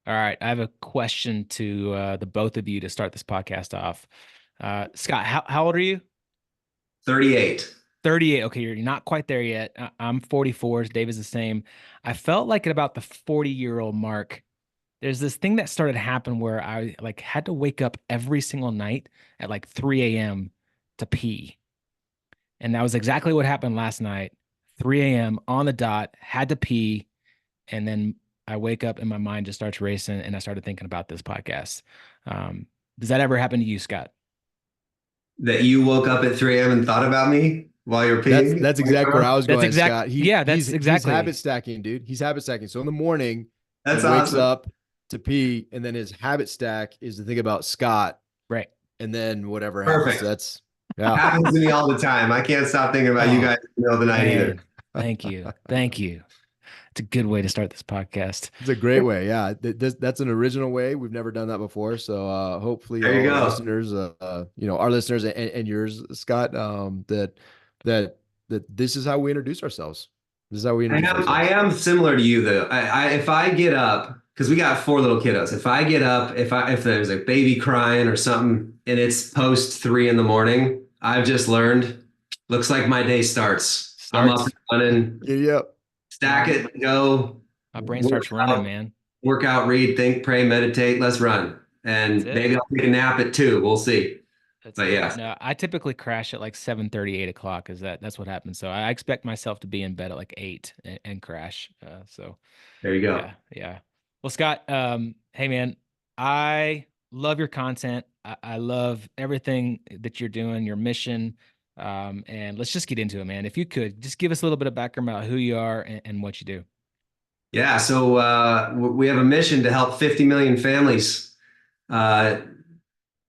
All right. I have a question to the both of you to start this podcast off. Scott, how old are you? 38. 38. Okay, you're not quite there yet. I'm 44. Dave is the same. I felt like at about the 40-year-old mark, there's this thing that started to happen where I like had to wake up every single night at like 3 a.m. to pee. And that was exactly what happened last night. 3 a.m. on the dot, had to pee. And then I wake up and my mind just starts racing and I started thinking about this podcast. Does that ever happen to you, Scott? That you woke up at 3 a.m. and thought about me while you're That's peeing? that's exactly where I was That's going, exact. Scott. He Yeah, that's he's habit exactly stacking, dude. He's habit stacking. So in the morning, he That's wakes awesome. up to pee, and then his habit stack is to think about Scott, right. and then whatever happens. Perfect. That's yeah. Happens to me all the time. I can't stop thinking about you Oh, guys in the middle of the night either. man. Thank you. Thank you. It's a good way to start this podcast. It's a great way. Yeah, that's an original way. We've never done that before. So hopefully There you all our go. listeners, our listeners and yours, Scott, that that this is how we introduce ourselves. This is how we I introduce am I ourselves. am similar to you though. If I get up, because we got four little kiddos, if I get up, if there's a baby crying or something and it's post 3 in the morning, I've just learned, looks like my day starts. I'm up and Starts. running, Giddy up. stack it, go, My brain work starts running, out, man. read, think, pray, meditate, let's run. That's And it. maybe I'll take a nap at 2. We'll see. That's But it. yeah, No, I typically crash at like 7:30, 8 o'clock. That's what happens. So I expect myself to be in bed at like 8 and crash. So there you go. yeah, yeah. Well, Scott, hey man, I love your content. I love everything that you're doing, your mission. And let's just get into it, man. If you could just give us a little bit of background about who you are and what you do. Yeah, so we have a mission to help 50 million families uh,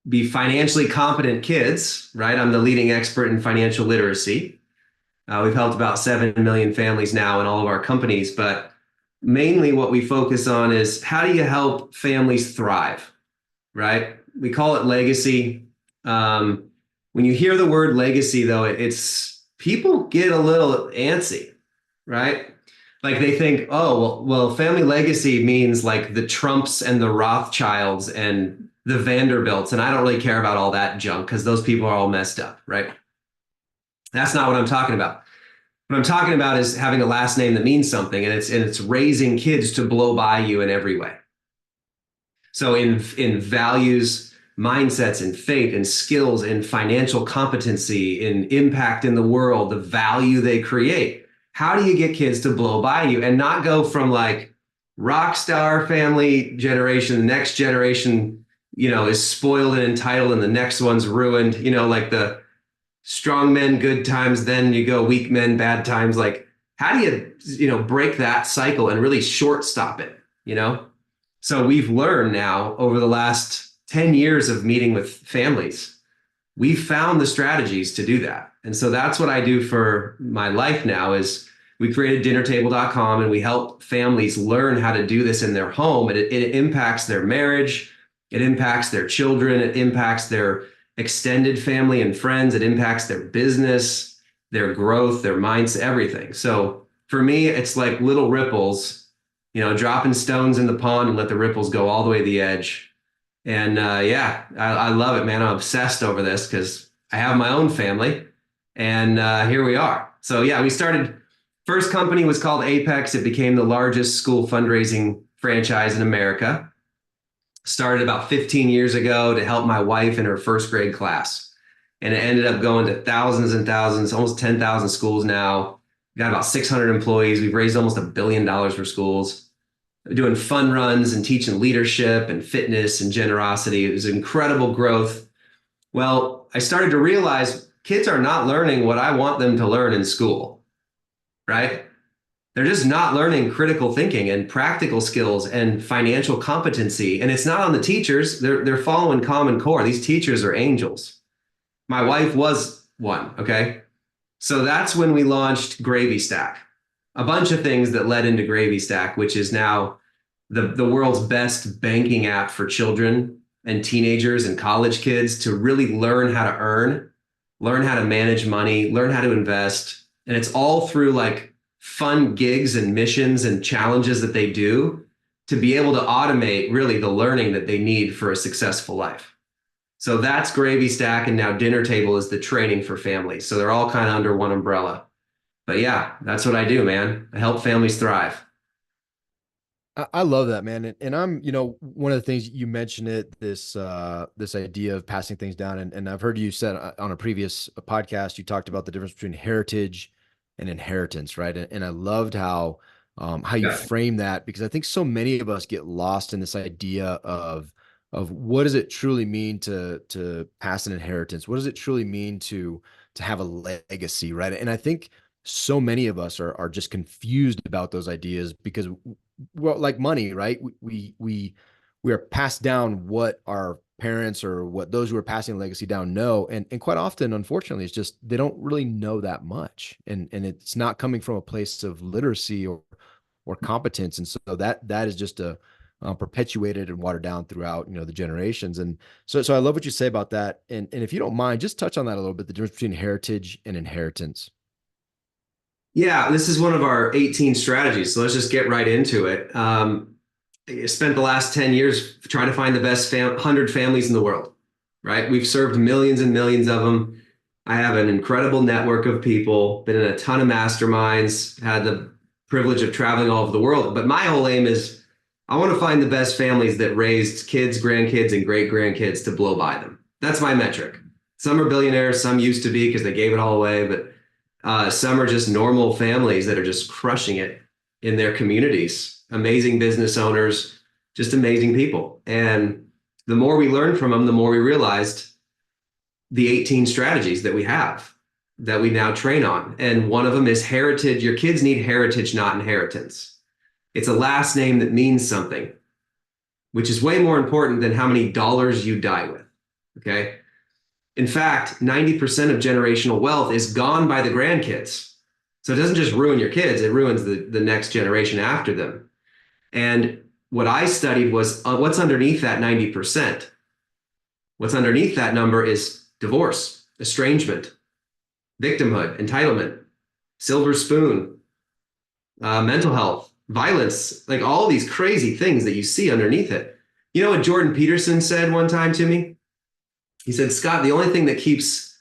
be financially competent kids, right? I'm the leading expert in financial literacy. We've helped about 7 million families now in all of our companies, but mainly what we focus on is how do you help families thrive, right? We call it legacy. When you hear the word legacy, though, it's people get a little antsy, right? Like they think, oh, family legacy means like the Trumps and the Rothschilds and the Vanderbilts, and I don't really care about all that junk because those people are all messed up, right? That's not what I'm talking about. What I'm talking about is having a last name that means something, and it's raising kids to blow by you in every way. So in values, mindsets, and faith, and skills, and financial competency, in impact in the world, the value they create. How do you get kids to blow by you and not go from like rock star family generation, the next generation, is spoiled and entitled, and the next one's ruined, like the strong men, good times, then you go weak men, bad times. Like, how do break that cycle and really short stop it? So we've learned now over the last 10 years of meeting with families, we've found the strategies to do that. And so that's what I do for my life now is we created dinnertable.com and we help families learn how to do this in their home. And it impacts their marriage. It impacts their children. It impacts their extended family and friends. It impacts their business, their growth, their mindset, everything. So for me, it's like little ripples, dropping stones in the pond and let the ripples go all the way to the edge. And yeah, I love it, man. I'm obsessed over this because I have my own family, and here we are. So yeah, we started. First company was called Apex. It became the largest school fundraising franchise in America. Started about 15 years ago to help my wife in her first grade class, and it ended up going to thousands and thousands, almost 10,000 schools now. We got about 600 employees. We've raised almost $1 billion for schools, doing fun runs and teaching leadership and fitness and generosity. It was incredible growth. Well, I started to realize kids are not learning what I want them to learn in school, right? They're just not learning critical thinking and practical skills and financial competency. And it's not on the teachers. They're following Common Core. These teachers are angels. My wife was one, okay? So that's when we launched Gravy Stack. A bunch of things that led into Gravy Stack, which is now the world's best banking app for children and teenagers and college kids to really learn how to earn, learn how to manage money, learn how to invest. And it's all through like fun gigs and missions and challenges that they do to be able to automate really the learning that they need for a successful life. So that's Gravy Stack, and now Dinner Table is the training for families. So they're all kind of under one umbrella. But yeah, that's what I do, man. I help families thrive. I love that, man. And I'm, one of the things you mentioned this idea of passing things down. And I've heard you said on a previous podcast, you talked about the difference between heritage and inheritance, right? And I loved how you Yeah. frame that, because I think so many of us get lost in this idea of what does it truly mean to pass an inheritance? What does it truly mean to have a legacy, right? And I think so many of us are just confused about those ideas because, well, like money, right? We are passed down what our parents or what those who are passing the legacy down know, and quite often, unfortunately, it's just they don't really know that much, and it's not coming from a place of literacy or competence, and so that is just a perpetuated and watered down throughout the generations. And so I love what you say about that, and if you don't mind, just touch on that a little bit, the difference between heritage and inheritance. Yeah, this is one of our 18 strategies. So let's just get right into it. I spent the last 10 years trying to find the best 100 families in the world, right? We've served millions and millions of them. I have an incredible network of people, been in a ton of masterminds, had the privilege of traveling all over the world. But my whole aim is I want to find the best families that raised kids, grandkids, and great grandkids to blow by them. That's my metric. Some are billionaires, some used to be because they gave it all away, but some are just normal families that are just crushing it in their communities. Amazing business owners, just amazing people. And the more we learn from them, the more we realized the 18 strategies that we have that we now train on. And one of them is heritage. Your kids need heritage, not inheritance. It's a last name that means something, which is way more important than how many dollars you die with. Okay. In fact, 90% of generational wealth is gone by the grandkids. So it doesn't just ruin your kids, it ruins the next generation after them. And what I studied was what's underneath that 90%. What's underneath that number is divorce, estrangement, victimhood, entitlement, silver spoon, mental health, violence, like all these crazy things that you see underneath it. You know what Jordan Peterson said one time to me? He said, Scott, the only thing that keeps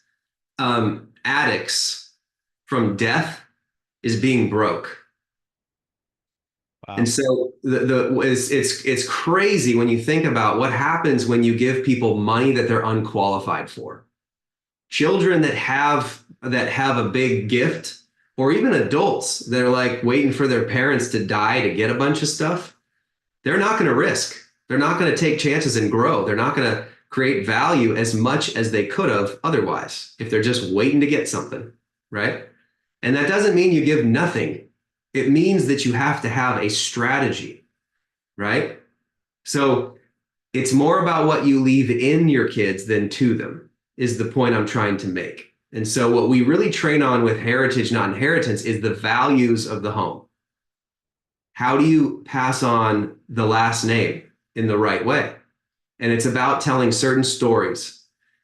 addicts from death is being broke. Wow. And so it's crazy when you think about what happens when you give people money that they're unqualified for. Children that have a big gift, or even adults that are like waiting for their parents to die to get a bunch of stuff, they're not going to risk. They're not going to take chances and grow. They're not going to create value as much as they could have otherwise if they're just waiting to get something, right? And that doesn't mean you give nothing. It means that you have to have a strategy, right? So it's more about what you leave in your kids than to them, is the point I'm trying to make. And so what we really train on with heritage, not inheritance, is the values of the home. How do you pass on the last name in the right way? And it's about telling certain stories.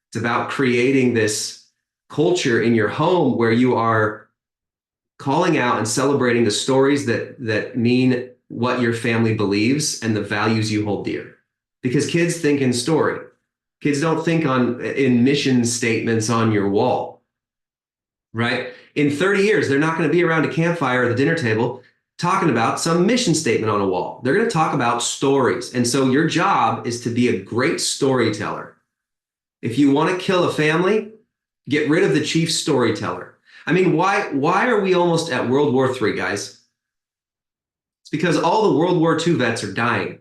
It's about creating this culture in your home where you are calling out and celebrating the stories that mean what your family believes and the values you hold dear. Because kids think in story. Kids don't think in mission statements on your wall, right? In 30 years, they're not going to be around a campfire or the dinner table talking about some mission statement on a wall. They're going to talk about stories. And so your job is to be a great storyteller. If you want to kill a family, get rid of the chief storyteller. I mean, why are we almost at World War III, guys? It's because all the World War II vets are dying.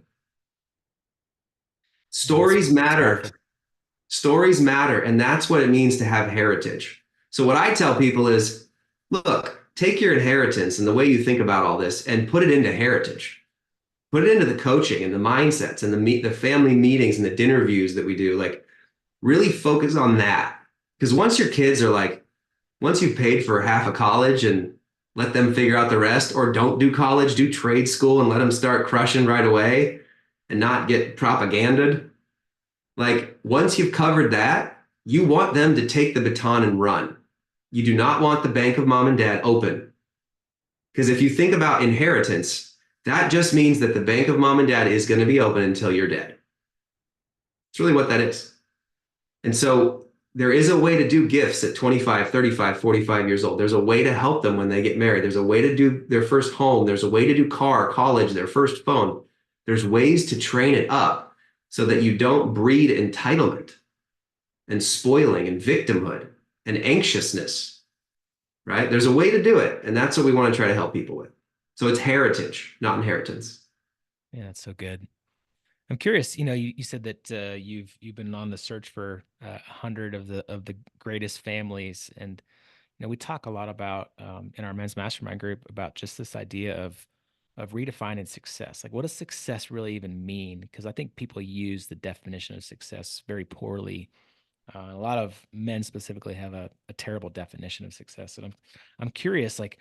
Stories matter. Stories matter. And that's what it means to have heritage. So what I tell people is, look, take your inheritance and the way you think about all this and put it into heritage. Put it into the coaching and the mindsets and the family meetings and the dinner views that we do. Like, really focus on that. Because once your kids are like, once you've paid for half of college and let them figure out the rest, or don't do college, do trade school and let them start crushing right away and not get propaganded. Like, once you've covered that, you want them to take the baton and run. You do not want the bank of mom and dad open. Because if you think about inheritance, That just means that the bank of mom and dad is going to be open until you're dead. It's really what that is. And so there is a way to do gifts at 25, 35, 45 years old. There's a way to help them when they get married. There's a way to do their first home. There's a way to do car, college, their first phone. There's ways to train it up so that you don't breed entitlement and spoiling and victimhood and anxiousness, right? There's a way to do it. And that's what we want to try to help people with. So it's heritage, not inheritance. Yeah, that's so good. I'm curious, you said that you've been on the search for 100 of the greatest families, and we talk a lot about in our men's mastermind group about just this idea of redefining success. Like, what does success really even mean? Because I think people use the definition of success very poorly. A lot of men specifically have a terrible definition of success, and I'm curious, like,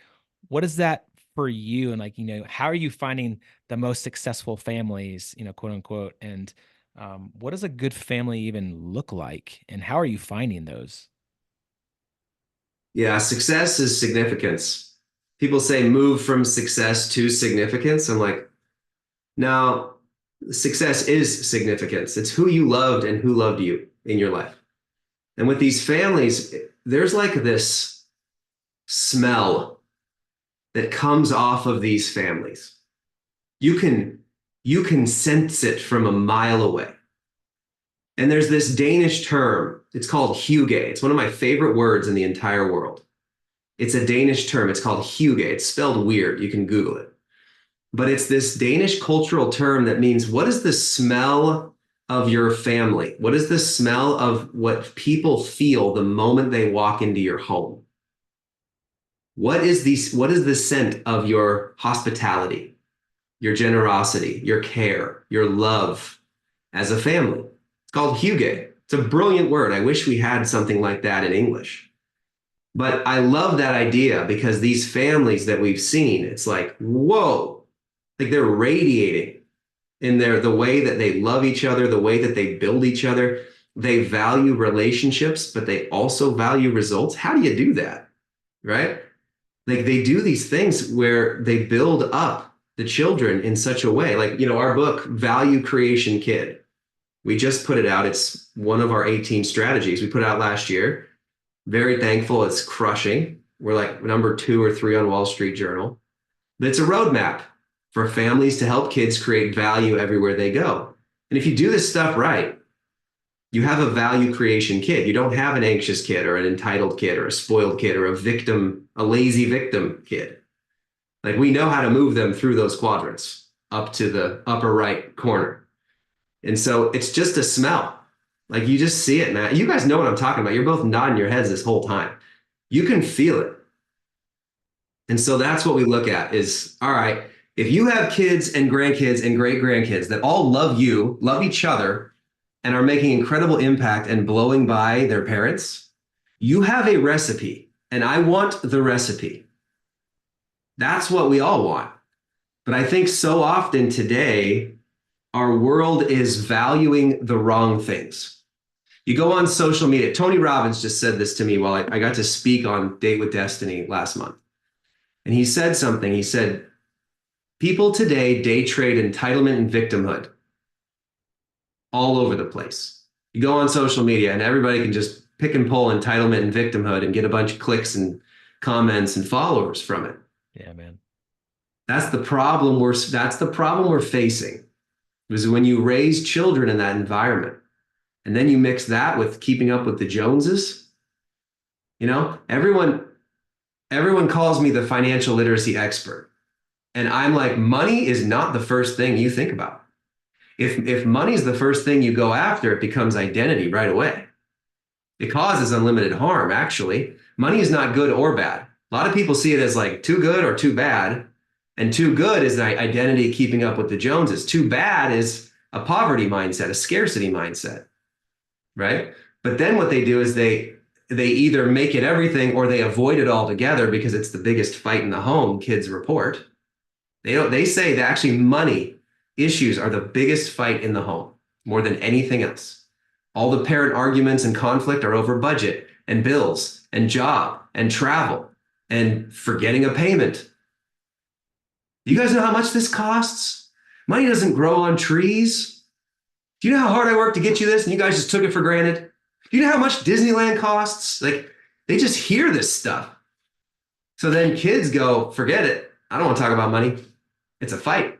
what is that for you? And like, how are you finding the most successful families, quote unquote? And what does a good family even look like? And how are you finding those? Yeah, success is significance. People say move from success to significance. I'm like, no, success is significance. It's who you loved and who loved you in your life. And with these families, there's like this smell that comes off of these families. You can sense it from a mile away. And there's this Danish term. It's called hygge. It's one of my favorite words in the entire world. It's a Danish term. It's called hygge. It's spelled weird. You can Google it. But it's this Danish cultural term that means, what is the smell of your family? What is the smell of what people feel the moment they walk into your home? What is the scent of your hospitality, your generosity, your care, your love as a family? It's called hygge. It's a brilliant word. I wish we had something like that in English. But I love that idea because these families that we've seen, it's like, whoa, like they're radiating in the way that they love each other, the way that they build each other. They value relationships, but they also value results. How do you do that? Right? Like they do these things where they build up the children in such a way. Like, our book, Value Creation Kid, we just put it out. It's one of our 18 strategies. We put it out last year. Very thankful. It's crushing. We're like number 2 or 3 on Wall Street Journal. But it's a roadmap for families to help kids create value everywhere they go. And if you do this stuff right, you have a value creation kid. You don't have an anxious kid or an entitled kid or a spoiled kid or a lazy victim kid. Like, we know how to move them through those quadrants up to the upper right corner. And so it's just a smell. Like, you just see it, man. You guys know what I'm talking about. You're both nodding your heads this whole time. You can feel it. And so that's what we look at is, all right, if you have kids and grandkids and great grandkids that all love you, love each other, and are making incredible impact and blowing by their parents, you have a recipe, and I want the recipe. That's what we all want. But I think so often today, our world is valuing the wrong things. You go on social media. Tony Robbins just said this to me while I got to speak on Date with Destiny last month. And he said something. He said, people today day trade entitlement and victimhood all over the place. You go on social media and everybody can just pick and pull entitlement and victimhood and get a bunch of clicks and comments and followers from it. Yeah, man. That's the problem we're facing. Is when you raise children in that environment and then you mix that with keeping up with the Joneses, everyone calls me the financial literacy expert. And I'm like, money is not the first thing you think about. If money is the first thing you go after, it becomes identity right away. It causes unlimited harm, actually. Money is not good or bad. A lot of people see it as like too good or too bad. And too good is the identity keeping up with the Joneses. Too bad is a poverty mindset, a scarcity mindset, right? But then what they do is they either make it everything or they avoid it altogether because it's the biggest fight in the home, kids report. They say that actually money issues are the biggest fight in the home more than anything else. All the parent arguments and conflict are over budget and bills and job and travel and forgetting a payment. Do you guys know how much this costs? Money doesn't grow on trees. Do you know how hard I worked to get you this and you guys just took it for granted? Do you know how much Disneyland costs? Like, they just hear this stuff. So then kids go, forget it. I don't want to talk about money. It's a fight.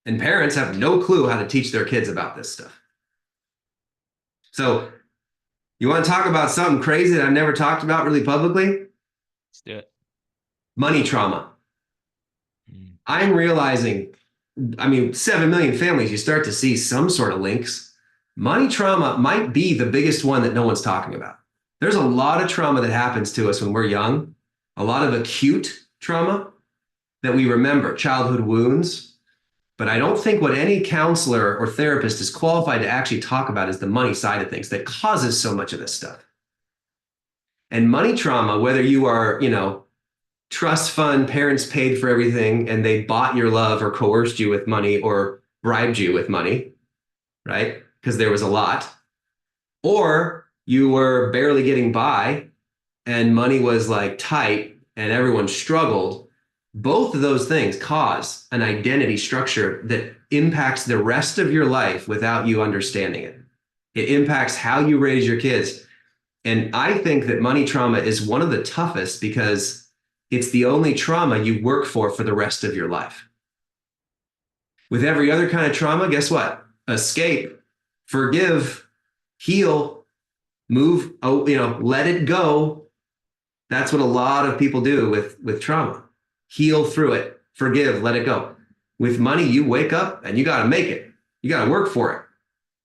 And parents have no clue how to teach their kids about this stuff. So you want to talk about something crazy that I've never talked about really publicly? Let's do it. Money trauma. I'm realizing, 7 million families, you start to see some sort of links. Money trauma might be the biggest one that no one's talking about. There's a lot of trauma that happens to us when we're young, a lot of acute trauma that we remember, childhood wounds. But I don't think what any counselor or therapist is qualified to actually talk about is the money side of things that causes so much of this stuff. And money trauma, whether you are, trust fund, parents paid for everything and they bought your love or coerced you with money or bribed you with money, right? Because there was a lot. Or you were barely getting by and money was like tight and everyone struggled. Both of those things cause an identity structure that impacts the rest of your life without you understanding it. It impacts how you raise your kids. And I think that money trauma is one of the toughest because it's the only trauma you work for the rest of your life. With every other kind of trauma, guess what? Escape, forgive, heal, move, let it go. That's what a lot of people do with trauma. Heal through it, forgive, let it go. With money, you wake up and you got to make it. You got to work for it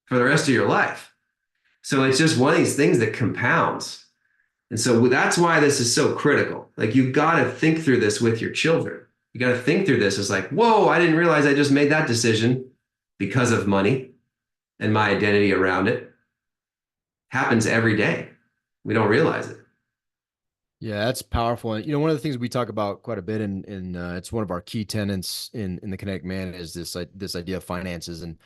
for the rest of your life. So it's just one of these things that compounds. And so that's why this is so critical. Like, you've got to think through this with your children. You got to think through this as like, whoa, I didn't realize I just made that decision because of money and my identity around it. Happens every day. We don't realize it. Yeah, that's powerful. And one of the things we talk about quite a bit, in it's one of our key tenets in the Kinetic Man, is this idea of finances. And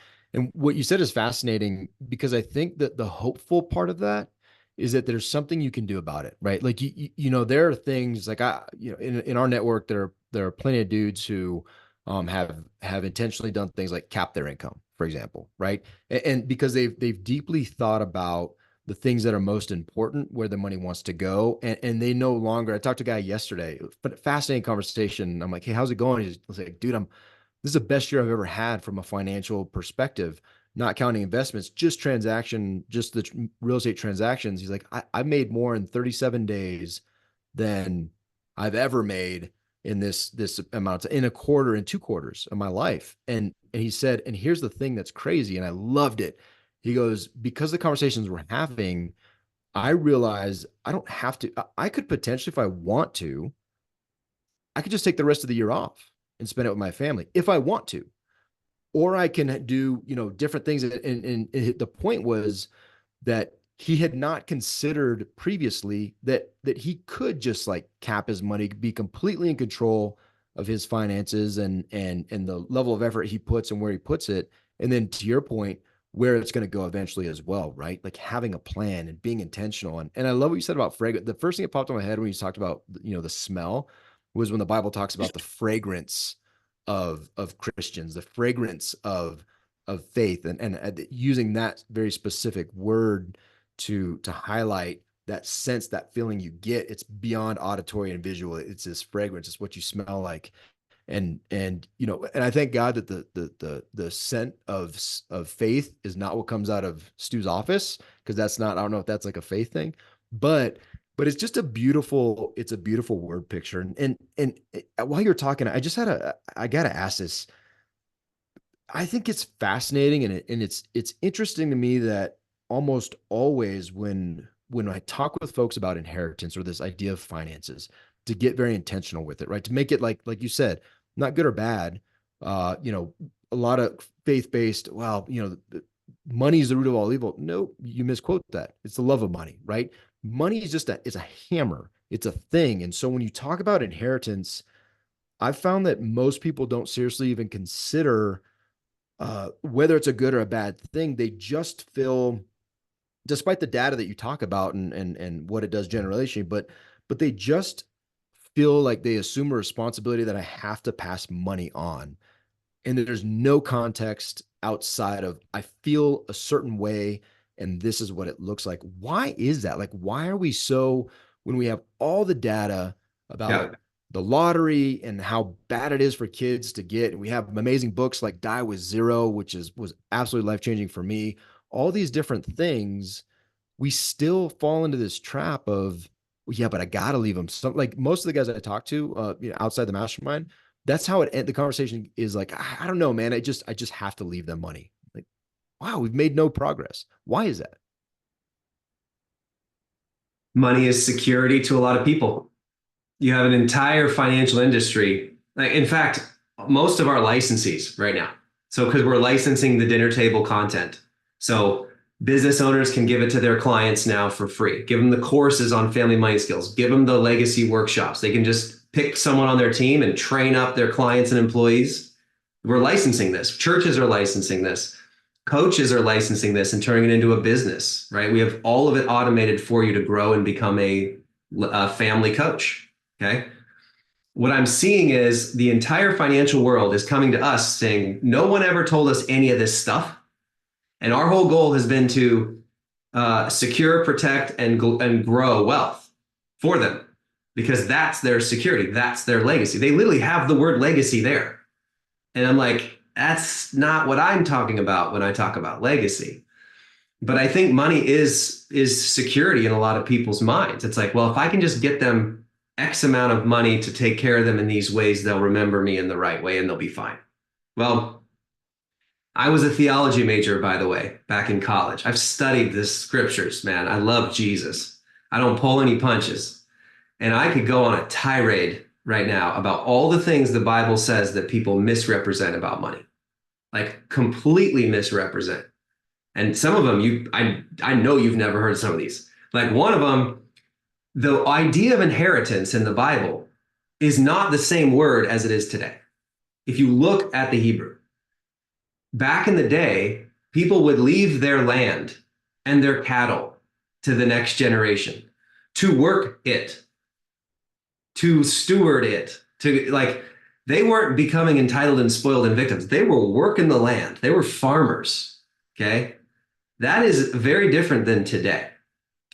what you said is fascinating, because I think that the hopeful part of that is that there's something you can do about it, right? Like, there are things like, in our network, there are plenty of dudes who have intentionally done things like cap their income, for example, right? And because they've deeply thought about the things that are most important, where the money wants to go. And they no longer, I talked to a guy yesterday, but fascinating conversation. I'm like, hey, how's it going? He's like, dude, this is the best year I've ever had from a financial perspective, not counting investments, just the real estate transactions. He's like, I made more in 37 days than I've ever made in this amount, in a quarter, in 2 quarters of my life. And he said, and here's the thing that's crazy, and I loved it. He goes, because the conversations we're having, I realize I don't have to, I could potentially, if I want to, I could just take the rest of the year off and spend it with my family if I want to. Or I can do, different things. And the point was that he had not considered previously that he could just like cap his money, be completely in control of his finances and the level of effort he puts and where he puts it. And then, to your point, where it's going to go eventually as well, right? Like, having a plan and being intentional. And I love what you said about fragrance. The first thing that popped in my head when you talked about, the smell, was when the Bible talks about the fragrance of Christians, the fragrance of faith, and using that very specific word to highlight that sense, that feeling you get. It's beyond auditory and visual. It's this fragrance. It's what you smell like. And I thank God that the scent of faith is not what comes out of Stu's office, because that's not, I don't know if that's like a faith thing, but it's just it's a beautiful word picture. And while you're talking, I gotta ask this. I think it's fascinating, and it's interesting to me that almost always when I talk with folks about inheritance or this idea of finances, to get very intentional with it, right? To make it like you said, not good or bad. A lot of faith-based, well, money is the root of all evil. No, you misquote that. It's the love of money, right? Money is just it's a hammer. It's a thing. And so when you talk about inheritance, I've found that most people don't seriously even consider whether it's a good or a bad thing. They just feel, despite the data that you talk about and what it does generationally, but they just feel like they assume a responsibility that I have to pass money on. And there's no context outside of, I feel a certain way and this is what it looks like. Why is that? Like, why are we so, when we have all the data Yeah. about the lottery and how bad it is for kids to get, and we have amazing books like Die with Zero, which was absolutely life-changing for me, all these different things, we still fall into this trap of, well, yeah, but I gotta leave them. Some, like most of the guys I talk to, outside the mastermind, that's how the conversation is like, I don't know, man. I just have to leave them money. Like, wow, we've made no progress. Why is that? Money is security to a lot of people. You have an entire financial industry. Like, in fact, most of our licensees right now. So, because we're licensing the dinner table content. So, business owners can give it to their clients now for free. Give them the courses on family money skills. Give them the legacy workshops. They can just pick someone on their team and train up their clients and employees. We're licensing this. Churches are licensing this. Coaches are licensing this and turning it into a business, right? We have all of it automated for you to grow and become a family coach. Okay. What I'm seeing is the entire financial world is coming to us saying, no one ever told us any of this stuff. And our whole goal has been to secure, protect, and grow wealth for them because that's their security. That's their legacy. They literally have the word legacy there. And I'm like, that's not what I'm talking about when I talk about legacy. But I think money is security in a lot of people's minds. It's like, well, if I can just get them X amount of money to take care of them in these ways, they'll remember me in the right way and they'll be fine. Well, I was a theology major, by the way, back in college. I've studied the scriptures, man. I love Jesus. I don't pull any punches. And I could go on a tirade right now about all the things the Bible says that people misrepresent about money, like completely misrepresent. And some of them, I know you've never heard some of these. Like one of them, the idea of inheritance in the Bible is not the same word as it is today. If you look at the Hebrew, back in the day, people would leave their land and their cattle to the next generation to work it, to steward it, to like, they weren't becoming entitled and spoiled and victims. They were working the land. They were farmers. Okay. That is very different than today.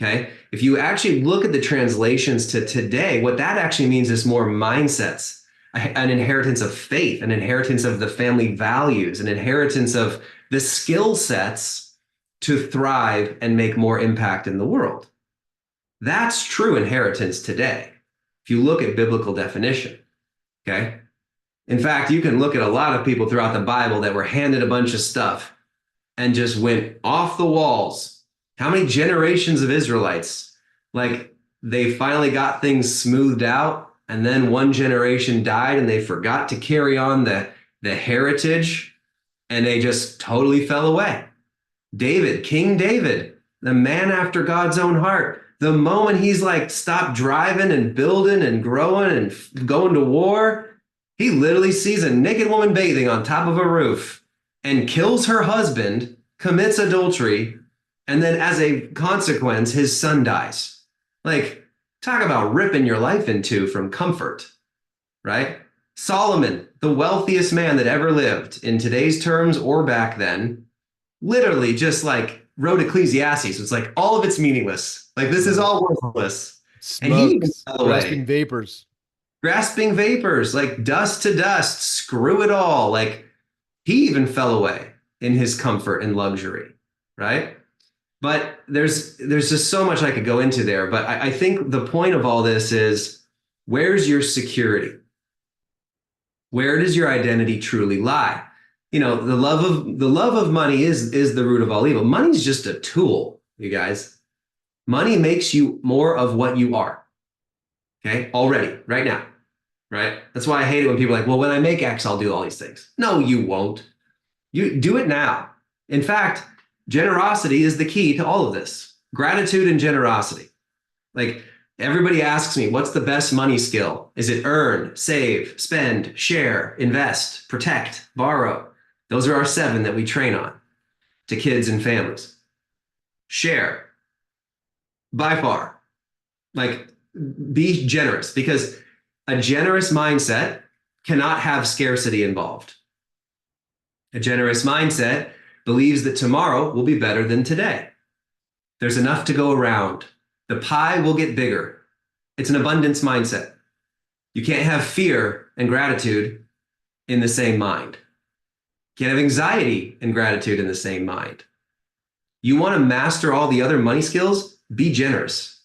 Okay. If you actually look at the translations to today, what that actually means is more mindsets, an inheritance of faith, an inheritance of the family values, an inheritance of the skill sets to thrive and make more impact in the world. That's true inheritance today. If you look at biblical definition, okay? In fact, you can look at a lot of people throughout the Bible that were handed a bunch of stuff and just went off the walls. How many generations of Israelites, like they finally got things smoothed out and then one generation died and they forgot to carry on the heritage and they just totally fell away. David, King David, the man after God's own heart, the moment he's like stopped driving and building and growing and going to war, he literally sees a naked woman bathing on top of a roof and kills her husband, commits adultery, and then as a consequence, his son dies. Like, talk about ripping your life into from comfort, right? Solomon, the wealthiest man that ever lived in today's terms or back then, literally just like wrote Ecclesiastes. It's like all of it's meaningless. Like this is all worthless. And he even Smokes, fell grasping away. vapors. Grasping vapors, like dust to dust, screw it all. Like he even fell away in his comfort and luxury, right? But there's just so much I could go into there. But I think the point of all this is, where's your security? Where does your identity truly lie? You know, the love of money is the root of all evil. Money's just a tool, you guys. Money makes you more of what you are. Okay, already, right now, right? That's why I hate it when people are like, well, when I make X, I'll do all these things. No, you won't. You do it now. In fact, generosity is the key to all of this. Gratitude and generosity. Like everybody asks me, what's the best money skill? Is it earn, save, spend, share, invest, protect, borrow? Those are our 7 that we train on to kids and families. Share, by far. Like be generous because A generous mindset cannot have scarcity involved. A generous mindset believes that tomorrow will be better than today. There's enough to go around. The pie will get bigger. It's an abundance mindset. You can't have fear and gratitude in the same mind. You can't have anxiety and gratitude in the same mind. You want to master all the other money skills? Be generous.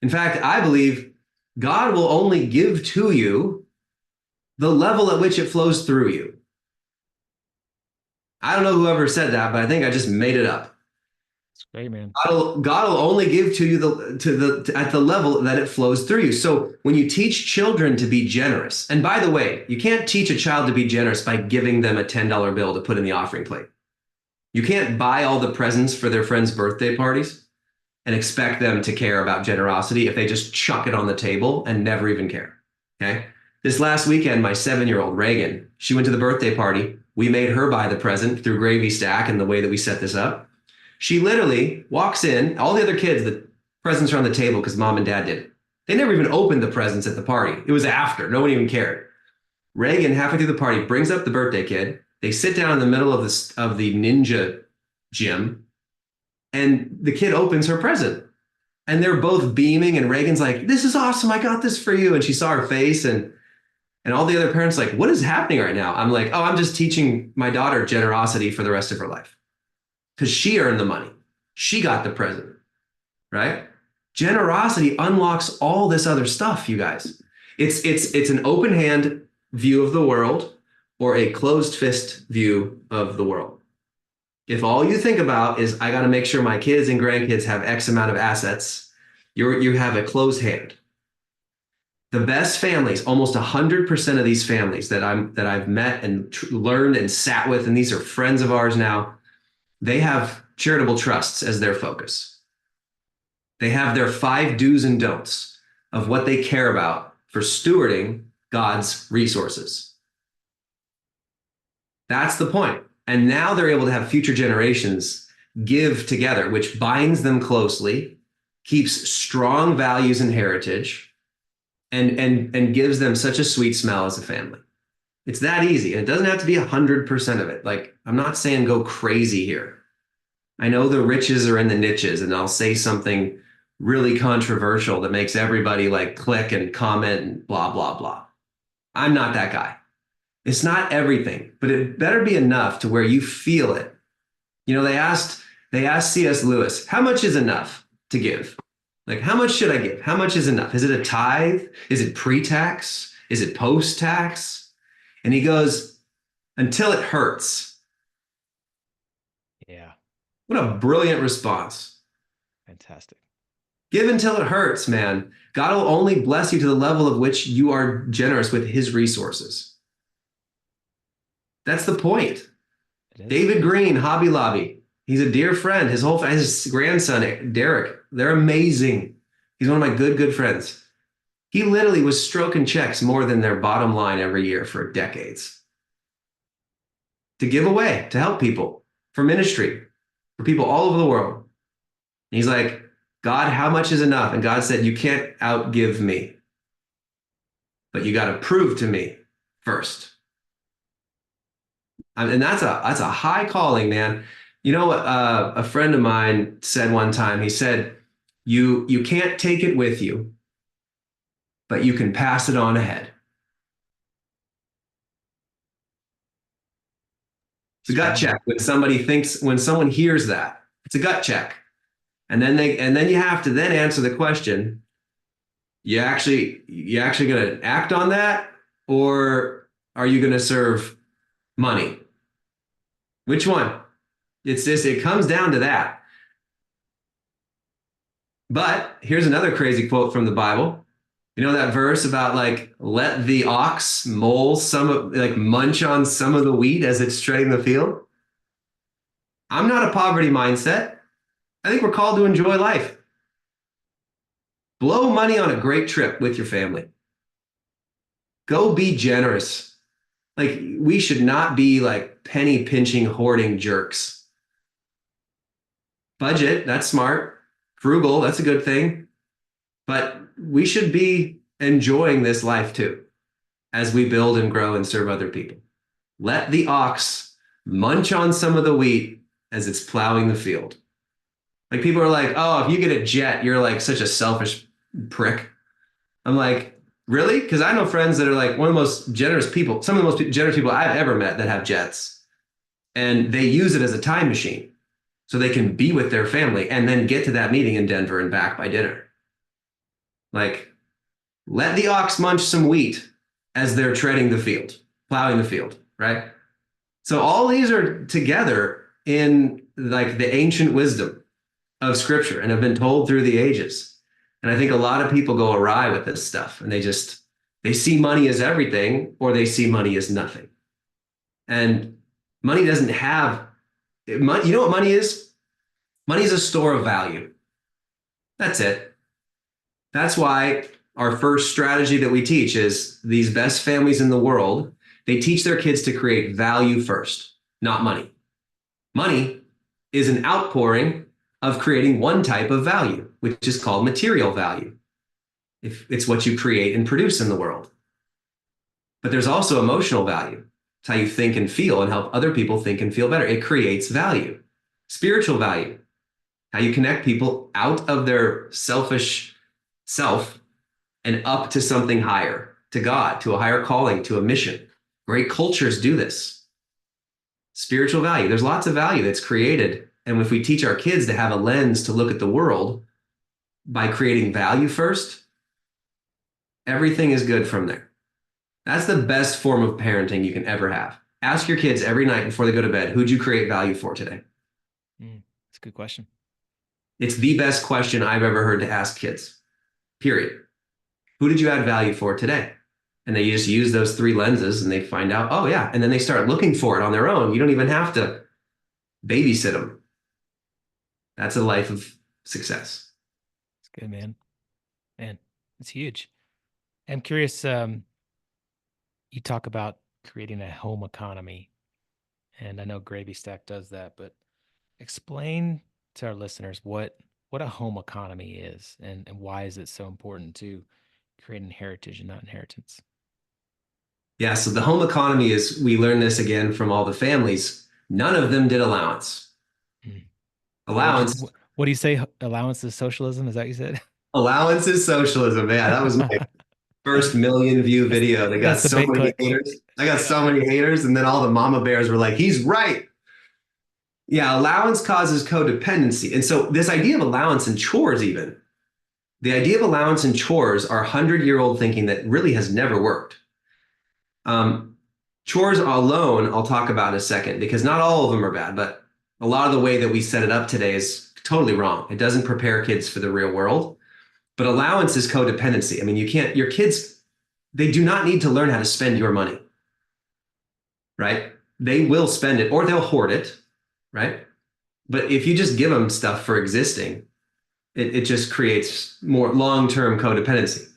In fact, I believe God will only give to you the level at which it flows through you. I don't know whoever said that, but I think I just made it up. It's great, man. God will only give to you at the level that it flows through you. So when you teach children to be generous, and by the way, you can't teach a child to be generous by giving them a $10 bill to put in the offering plate. You can't buy all the presents for their friends' birthday parties and expect them to care about generosity if they just chuck it on the table and never even care. Okay. This last weekend, my 7-year-old Reagan, she went to the birthday party. We made her buy the present through Gravy Stack and the way that we set this up. She literally walks in, all the other kids, the presents are on the table because mom and dad did it. They never even opened the presents at the party. It was after. No one even cared. Reagan, halfway through the party, brings up the birthday kid. They sit down in the middle of the ninja gym, and the kid opens her present. And they're both beaming, and Reagan's like, "This is awesome. I got this for you." And she saw her face, and all the other parents like, "What is happening right now?" I'm like, "Oh, I'm just teaching my daughter generosity for the rest of her life." Because she earned the money. She got the present, right? Generosity unlocks all this other stuff, you guys. It's an open hand view of the world or a closed fist view of the world. If all you think about is, I got to make sure my kids and grandkids have X amount of assets, you have a closed hand. The best families, almost 100% of these families that I've met and learned and sat with, and these are friends of ours now, they have charitable trusts as their focus. They have their 5 do's and don'ts of what they care about for stewarding God's resources. That's the point. And now they're able to have future generations give together, which binds them closely, keeps strong values and heritage, and gives them such a sweet smell as a family. It's that easy. And it doesn't have to be 100% of it. Like, I'm not saying go crazy here. I know the riches are in the niches, and I'll say something really controversial that makes everybody like click and comment and blah, blah, blah. I'm not that guy. It's not everything, but it better be enough to where you feel it. You know, they asked C.S. Lewis, how much is enough to give? Like, how much should I give? How much is enough? Is it a tithe? Is it pre-tax? Is it post-tax? And he goes, until it hurts. Yeah. What a brilliant response. Fantastic. Give until it hurts, man. God will only bless you to the level of which you are generous with his resources. That's the point. David Green, Hobby Lobby. He's a dear friend. His grandson, Derek, they're amazing. He's one of my good friends. He literally was stroking checks more than their bottom line every year for decades to give away, to help people, for ministry, for people all over the world. And he's like, God, how much is enough? And God said, you can't outgive me, but you got to prove to me first. And that's a high calling, man. You know what a friend of mine said one time? He said, you can't take it with you, but you can pass it on ahead. It's a gut check when someone hears that. It's a gut check. And then you have to then answer the question, you actually going to act on that, or are you going to serve money? Which one? It comes down to that. But here's another crazy quote from the Bible. You know that verse about like, let the ox munch on some of the wheat as it's treading the field? I'm not a poverty mindset. I think we're called to enjoy life. Blow money on a great trip with your family. Go be generous. Like, we should not be like penny pinching, hoarding jerks. Budget, that's smart. Frugal, that's a good thing. But we should be enjoying this life too. as we build and grow and serve other people. Let the ox munch on some of the wheat as it's plowing the field. Like people are like, oh, if you get a jet, you're like such a selfish prick. I'm like, really? Because I know friends that are like one of the most generous people, some of the most generous people I've ever met that have jets. And they use it as a time machine so they can be with their family and then get to that meeting in Denver and back by dinner. Like, let the ox munch some wheat as they're treading the field, plowing the field, right? So all these are together in like the ancient wisdom of scripture and have been told through the ages. And I think a lot of people go awry with this stuff and they see money as everything or they see money as nothing. And money doesn't have, you know what money is? Money is a store of value. That's it. That's why our first strategy that we teach is these best families in the world, they teach their kids to create value first, not money. Money is an outpouring of creating one type of value, which is called material value. If it's what you create and produce in the world. But there's also emotional value. It's how you think and feel and help other people think and feel better. It creates value. Spiritual value, how you connect people out of their selfish self and up to something higher, to God, to a higher calling, to a mission. Great cultures do this. Spiritual value. There's lots of value that's created. And if we teach our kids to have a lens to look at the world by creating value first, everything is good from there. That's the best form of parenting you can ever have. Ask your kids every night before they go to bed, who'd you create value for today? That's a good question. It's the best question I've ever heard to ask kids, period. Who did you add value for today? And they just use those three lenses and they find out, oh yeah. And then they start looking for it on their own. You don't even have to babysit them. That's a life of success. It's good, man. Man, it's huge. I'm curious, you talk about creating a home economy, and I know Gravy Stack does that, but explain to our listeners what a home economy is and why is it so important to create an heritage and not inheritance. Yeah, so the home economy is, we learned this again from all the families. None of them did allowance. Allowance. What do you say? Allowance is socialism? Is that what you said? Allowance is socialism. Yeah, that was my first million view video. They got so many haters. I got so many haters, and then all the mama bears were like, he's right. Yeah, allowance causes codependency. And so this idea of allowance and chores, even, the idea of allowance and chores are 100-year-old thinking that really has never worked. Chores alone, I'll talk about in a second, because not all of them are bad, but a lot of the way that we set it up today is totally wrong. It doesn't prepare kids for the real world. But allowance is codependency. I mean, your kids, they do not need to learn how to spend your money, right? They will spend it or they'll hoard it, right? But if you just give them stuff for existing, it just creates more long-term codependency.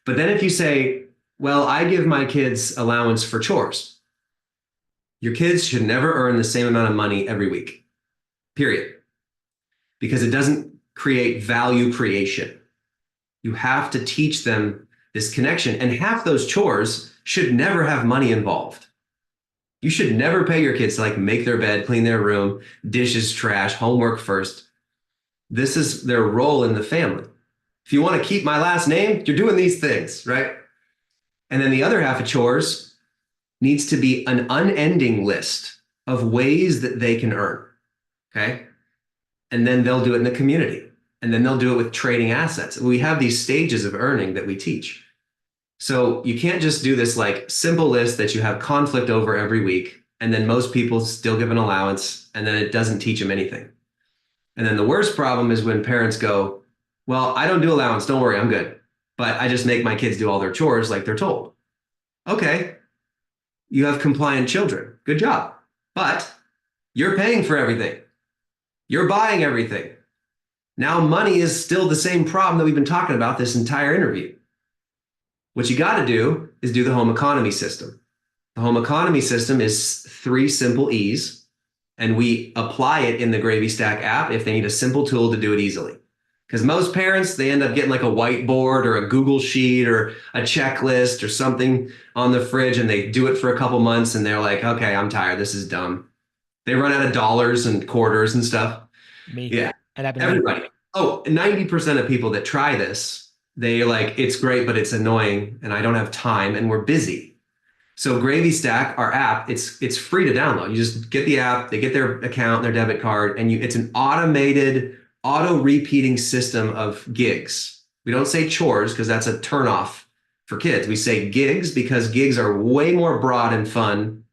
But then if you say, well, I give my kids allowance for chores, your kids should never earn the same amount of money every week, period. Because it doesn't create value creation. You have to teach them this connection. And half those chores should never have money involved. You should never pay your kids to like make their bed, clean their room, dishes, trash, homework first. This is their role in the family. If you want to keep my last name, you're doing these things, right? And then the other half of chores needs to be an unending list of ways that they can earn, okay? And then they'll do it in the community. And then they'll do it with trading assets. We have these stages of earning that we teach. So you can't just do this like simple list that you have conflict over every week. And then most people still give an allowance and then it doesn't teach them anything. And then the worst problem is when parents go, well, I don't do allowance. Don't worry, I'm good. But I just make my kids do all their chores like they're told. Okay, you have compliant children. Good job. But you're paying for everything. You're buying everything. Now money is still the same problem that we've been talking about this entire interview. What you got to do is do the home economy system. The home economy system is 3 simple E's, and we apply it in the Gravy Stack app if they need a simple tool to do it easily. Because most parents, they end up getting like a whiteboard or a Google sheet or a checklist or something on the fridge, and they do it for a couple months and they're like, okay, I'm tired. This is dumb. They run out of dollars and quarters and stuff. Me. Yeah, That happened to me. everybody. Oh, 90% of people that try this, they like, it's great, but it's annoying and I don't have time and we're busy. So Gravy Stack, our app, it's free to download. You just get the app, they get their account, their debit card, and it's an automated, auto repeating system of gigs. We don't say chores because that's a turnoff for kids. We say gigs because gigs are way more broad and fun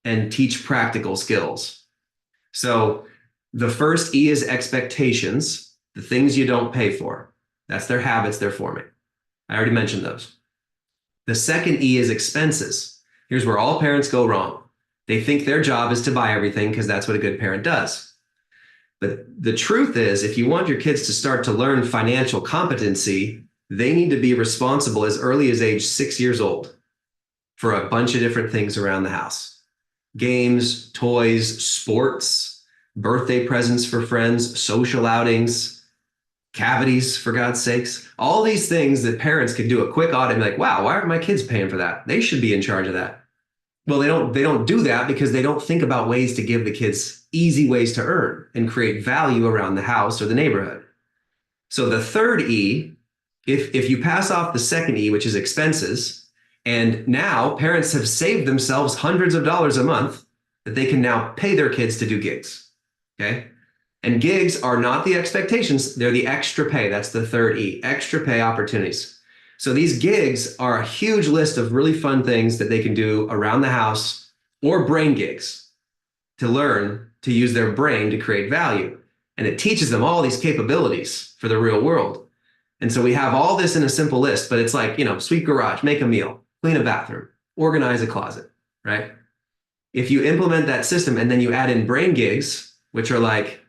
and teach practical skills. So the first E is expectations, the things you don't pay for. That's their habits they're forming. I already mentioned those. The second E is expenses. Here's where all parents go wrong. They think their job is to buy everything because that's what a good parent does. But the truth is, if you want your kids to start to learn financial competency, they need to be responsible as early as age 6 years old for a bunch of different things around the house. Games, toys, sports, birthday presents for friends, social outings, cavities, for God's sakes. All these things that parents could do a quick audit and be like, wow, why aren't my kids paying for that? They should be in charge of that. Well, they don't do that because they don't think about ways to give the kids easy ways to earn and create value around the house or the neighborhood. So the third E, if you pass off the second E, which is expenses, and now parents have saved themselves hundreds of dollars a month that they can now pay their kids to do gigs. Okay. And gigs are not the expectations, they're the extra pay. That's the third E, extra pay opportunities. So these gigs are a huge list of really fun things that they can do around the house or brain gigs to learn to use their brain to create value. And it teaches them all these capabilities for the real world. And so we have all this in a simple list, but it's like, sweep garage, make a meal, clean a bathroom, organize a closet, right? If you implement that system and then you add in brain gigs, which are like,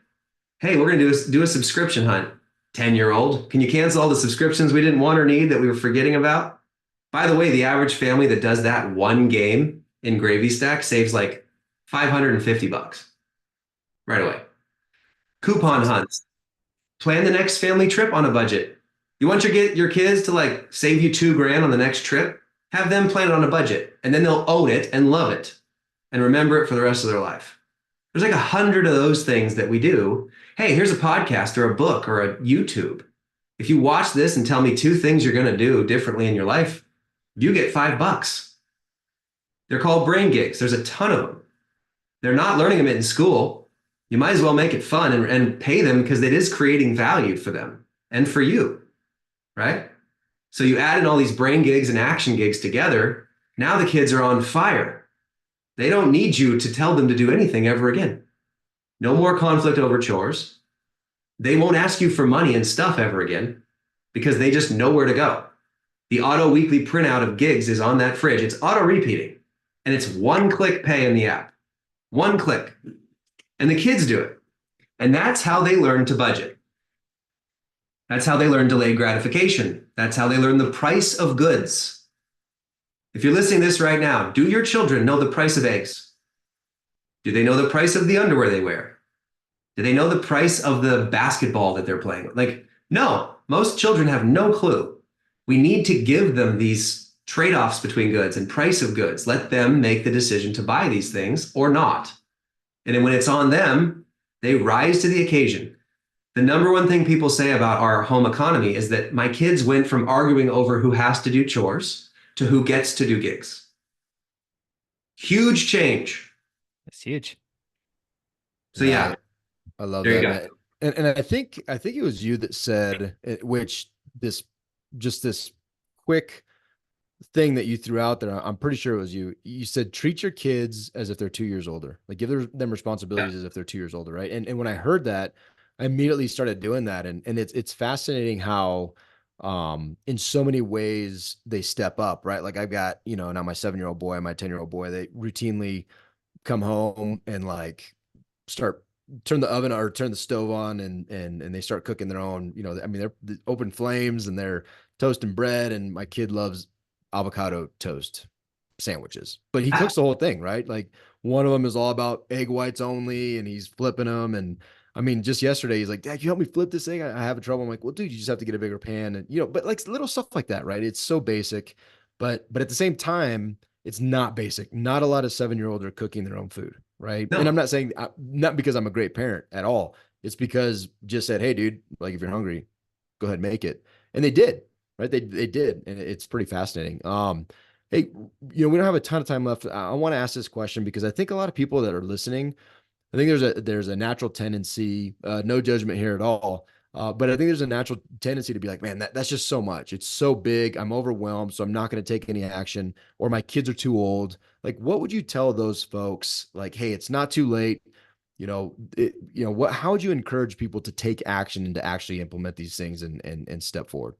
hey, we're going to do a subscription hunt. 10-year-old, can you cancel all the subscriptions we didn't want or need that we were forgetting about? By the way, the average family that does that one game in Gravy Stack saves like $550 right away. Coupon hunts. Plan the next family trip on a budget. You want your kids to like save you $2,000 on the next trip? Have them plan it on a budget, and then they'll own it and love it and remember it for the rest of their life. There's like 100 of those things that we do. Hey, here's a podcast or a book or a YouTube. If you watch this and tell me 2 things you're going to do differently in your life, you get $5. They're called brain gigs. There's a ton of them. They're not learning them in school. You might as well make it fun and pay them because it is creating value for them and for you, right? So you add in all these brain gigs and action gigs together. Now the kids are on fire. They don't need you to tell them to do anything ever again. No more conflict over chores. They won't ask you for money and stuff ever again because they just know where to go. The auto weekly printout of gigs is on that fridge. It's auto repeating and it's one-click pay in the app. One click. And the kids do it. And that's how they learn to budget. That's how they learn delayed gratification. That's how they learn the price of goods. If you're listening to this right now, do your children know the price of eggs? Do they know the price of the underwear they wear? Do they know the price of the basketball that they're playing with? Like, no, most children have no clue. We need to give them these trade-offs between goods and price of goods. Let them make the decision to buy these things or not. And then when it's on them, they rise to the occasion. The number one thing people say about our home economy is that my kids went from arguing over who has to do chores to who gets to do gigs. Huge change. That's huge. So yeah, I love there you that. go. And I think it was you that said, which this quick thing that you threw out there, I'm pretty sure it was you. You said treat your kids as if they're 2 years older, like give them responsibilities as if they're 2 years older, right? And when I heard that, I immediately started doing that, and it's fascinating how in so many ways they step up, right? Like I've got now my 7-year-old boy and my 10-year-old boy, they routinely come home and like turn the oven or turn the stove on and they start cooking their own, I mean, they're open flames and they're toasting bread, and my kid loves avocado toast sandwiches, but he cooks the whole thing, right? Like one of them is all about egg whites only and he's flipping them. And I mean, just yesterday, he's like, Dad, can you help me flip this thing? I have trouble. I'm like, well, dude, you just have to get a bigger pan. And, but like little stuff like that, right? It's so basic, but at the same time, it's not basic. Not a lot of 7-year olds are cooking their own food, right? And I'm No. not saying, not because I'm a great parent at all. It's because just said, hey, dude, like if you're hungry, go ahead and make it. And they did, right? They did. And it's pretty fascinating. Hey, we don't have a ton of time left. I want to ask this question because I think a lot of people that are listening, I think there's a natural tendency, no judgment here at all, but I think there's a natural tendency to be like, man, that's just so much. It's so big. I'm overwhelmed, so I'm not going to take any action, or my kids are too old. Like, what would you tell those folks? Like, hey, it's not too late. How would you encourage people to take action and to actually implement these things and step forward?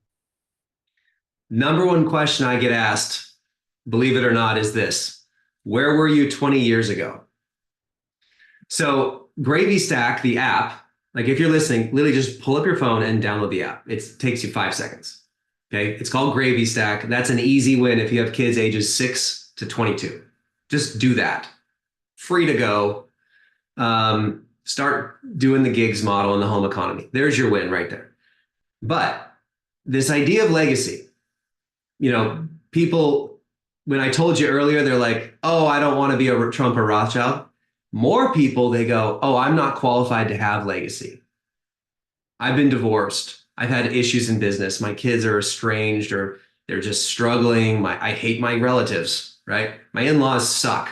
Number one question I get asked, believe it or not, is this: where were you 20 years ago? So Gravy Stack, the app, like if you're listening, literally just pull up your phone and download the app. It takes you 5 seconds. Okay. It's called Gravy Stack. That's an easy win if you have kids ages 6 to 22. Just do that. Free to go. Start doing the gigs model in the home economy. There's your win right there. But this idea of legacy, people, when I told you earlier, they're like, oh, I don't want to be a Trump or Rothschild. More people, they go, oh, I'm not qualified to have legacy. I've been divorced. I've had issues in business. My kids are estranged or they're just struggling. I hate my relatives, right? My in-laws suck.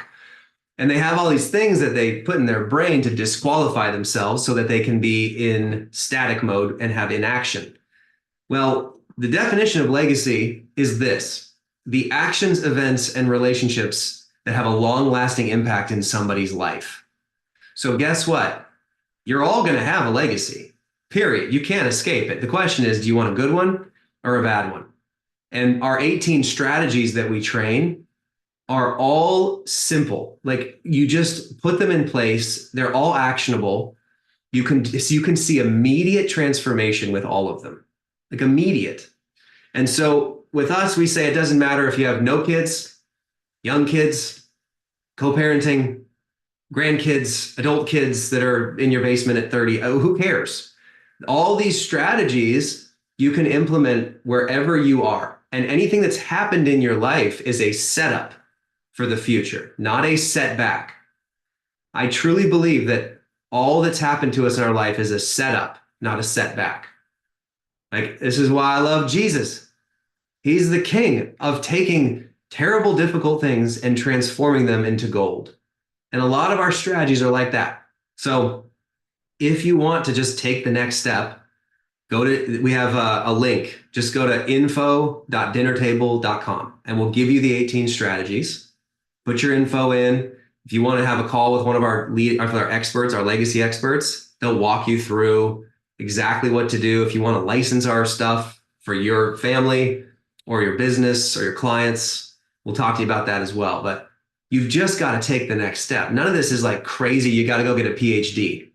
And they have all these things that they put in their brain to disqualify themselves so that they can be in static mode and have inaction. Well, the definition of legacy is this: the actions, events, and relationships that have a long-lasting impact in somebody's life. So guess what? You're all going to have a legacy, period. You can't escape it. The question is, do you want a good one or a bad one? And our 18 strategies that we train are all simple. Like you just put them in place. They're all actionable. You can see immediate transformation with all of them, like immediate. And so with us, we say it doesn't matter if you have no kids, young kids, co-parenting, grandkids, adult kids that are in your basement at 30. Oh, who cares? All these strategies you can implement wherever you are. And anything that's happened in your life is a setup for the future, not a setback. I truly believe that all that's happened to us in our life is a setup, not a setback. Like, this is why I love Jesus. He's the king of taking terrible, difficult things and transforming them into gold. And a lot of our strategies are like that. So if you want to just take the next step, we have a link. Just go to info.dinnertable.com and we'll give you the 18 strategies. Put your info in. If you want to have a call with one of our experts, our legacy experts, they'll walk you through exactly what to do. If you want to license our stuff for your family or your business or your clients, we'll talk to you about that as well. But you've just got to take the next step. None of this is like crazy. You got to go get a PhD.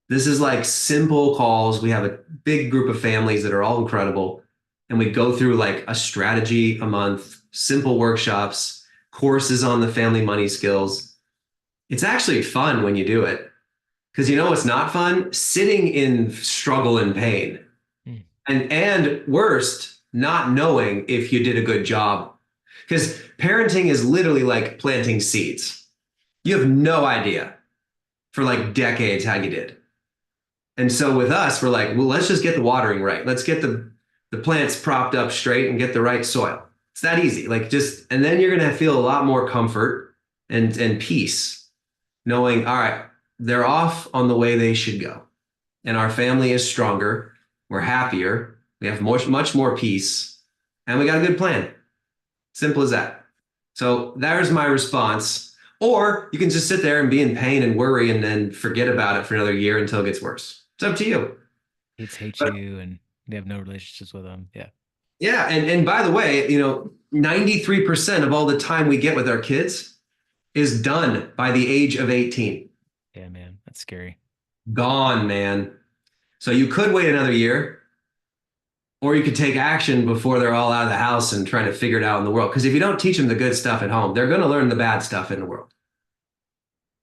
This is like simple calls. We have a big group of families that are all incredible. And we go through like a strategy a month, simple workshops, courses on the family money skills. It's actually fun when you do it. Because it's not fun? Sitting in struggle and pain. And worst, not knowing if you did a good job. Because parenting is literally like planting seeds. You have no idea for like decades how you did. And so with us, we're like, well, let's just get the watering right. Let's get the plants propped up straight and get the right soil. It's that easy. And then you're going to feel a lot more comfort and peace knowing, all right, they're off on the way they should go. And our family is stronger. We're happier. We have much more peace. And we got a good plan. Simple as that. So there's my response. Or you can just sit there and be in pain and worry and then forget about it for another year until it gets worse. It's up to you. Kids hate you and they have no relationships with them. Yeah. Yeah. And by the way, 93% of all the time we get with our kids is done by the age of 18. Yeah, man. That's scary. Gone, man. So you could wait another year, or you could take action before they're all out of the house and trying to figure it out in the world. Because if you don't teach them the good stuff at home, they're going to learn the bad stuff in the world,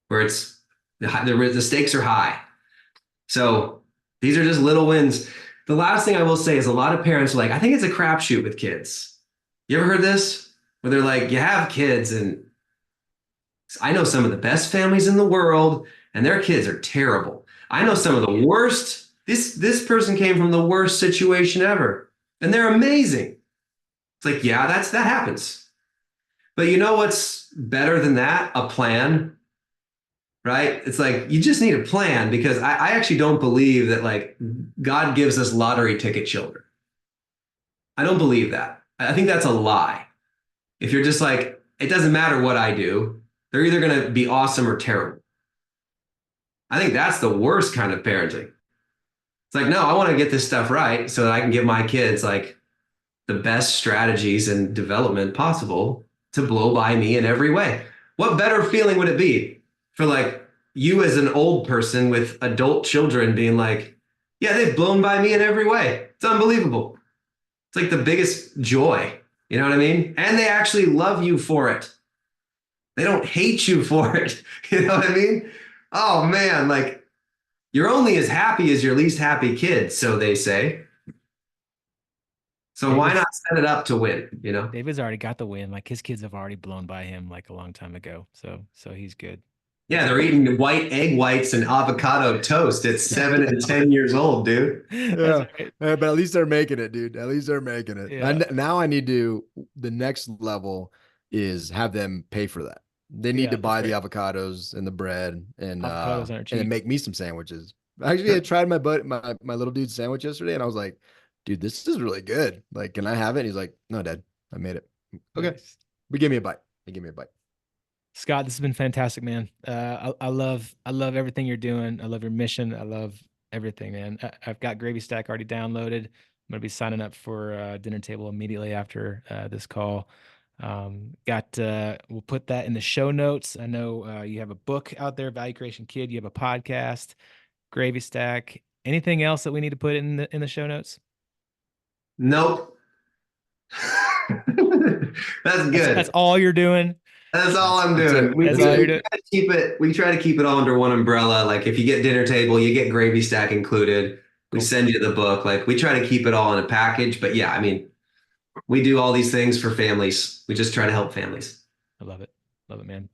where the stakes are high. So these are just little wins. The last thing I will say is a lot of parents are like, I think it's a crapshoot with kids. You ever heard this? Where they're like, you have kids, and I know some of the best families in the world, and their kids are terrible. I know some of the worst. This person came from the worst situation ever, and they're amazing. It's like, yeah, that happens. But you know what's better than that? A plan, right? It's like you just need a plan because I actually don't believe that like God gives us lottery ticket children. I don't believe that. I think that's a lie. If you're just like, it doesn't matter what I do, they're either going to be awesome or terrible. I think that's the worst kind of parenting. It's like, no, I want to get this stuff right so that I can give my kids like the best strategies and development possible to blow by me in every way. What better feeling would it be for like you as an old person with adult children being like, yeah, they've blown by me in every way. It's unbelievable. It's like the biggest joy. You know what I mean? And they actually love you for it. They don't hate you for it. You know what I mean? Oh man, like you're only as happy as your least happy kid, so they say. So why David's not set it up to win, you know? David's already got the win. Like his kids have already blown by him like a long time ago. So he's good. Yeah, they're eating white egg whites and avocado toast at 7 and 10 years old, dude. That's Yeah. right. But at least they're making it, dude. At least they're making it. Yeah. Now I need to, the next level is have them pay for that. They need Yeah, to that's buy the right. avocados and the bread Avocados aren't and then cheap. make me some sandwiches. Actually, I tried my little dude's sandwich yesterday and I was like, dude, this is really good. Like, can I have it? And he's like, no, Dad, I made it. Okay. Nice. But give me a bite. Give me a bite. Scott, this has been fantastic, man. I love everything you're doing. I love your mission. I love everything, man. I've got Gravy Stack already downloaded. I'm gonna be signing up for dinner table immediately after this call. We'll put that in the show notes. I know you have a book out there, Value Creation Kid. You have a podcast, Gravy Stack. Anything else that we need to put in the show notes? Nope. That's That's good. all you're doing. That's all I'm That's doing. it. We, That's we, all you're we doing. try to keep it. We try to keep it all under one umbrella. Like if you get dinner table, you get gravy stack included. We Cool. send you the book. Like we try to keep it all in a package. But yeah, I mean, we do all these things for families. We just try to help families. I love it. Love it, man.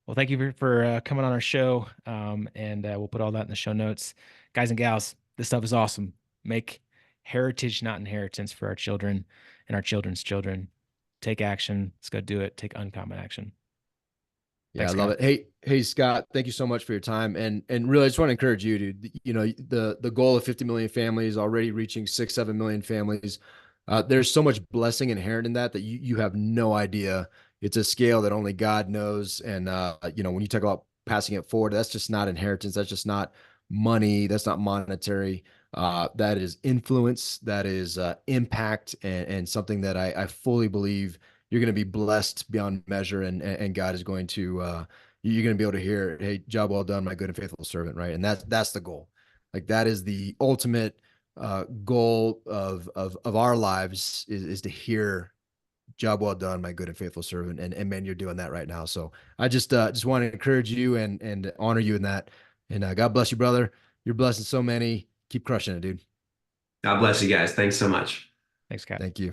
Well, thank you for coming on our show. And we'll put all that in the show notes. Guys and gals, this stuff is awesome. Make heritage, not inheritance for our children and our children's children. Take action. Let's go do it. Take uncommon action. Yeah, I Thanks, love Scott. it. Hey, Scott, thank you so much for your time. And really, I just want to encourage you, dude. You know, the goal of 50 million families, already reaching 6, 7 million families. There's so much blessing inherent in that you have no idea. It's a scale that only God knows. And you know, when you talk about passing it forward, that's just not inheritance. That's just not money. That's not monetary. That is influence. That is impact, and something that I fully believe you're going to be blessed beyond measure, and God is going to you're going to be able to hear, hey, job well done, my good and faithful servant, right? And that's the goal. Like that is the ultimate goal of our lives is to hear, job well done, my good and faithful servant. And man, you're doing that right now. So I just want to encourage you and honor you in that. And God bless you, brother. You're blessing so many. Keep crushing it, dude. God bless you guys. Thanks so much. Thanks, Scott. Thank you.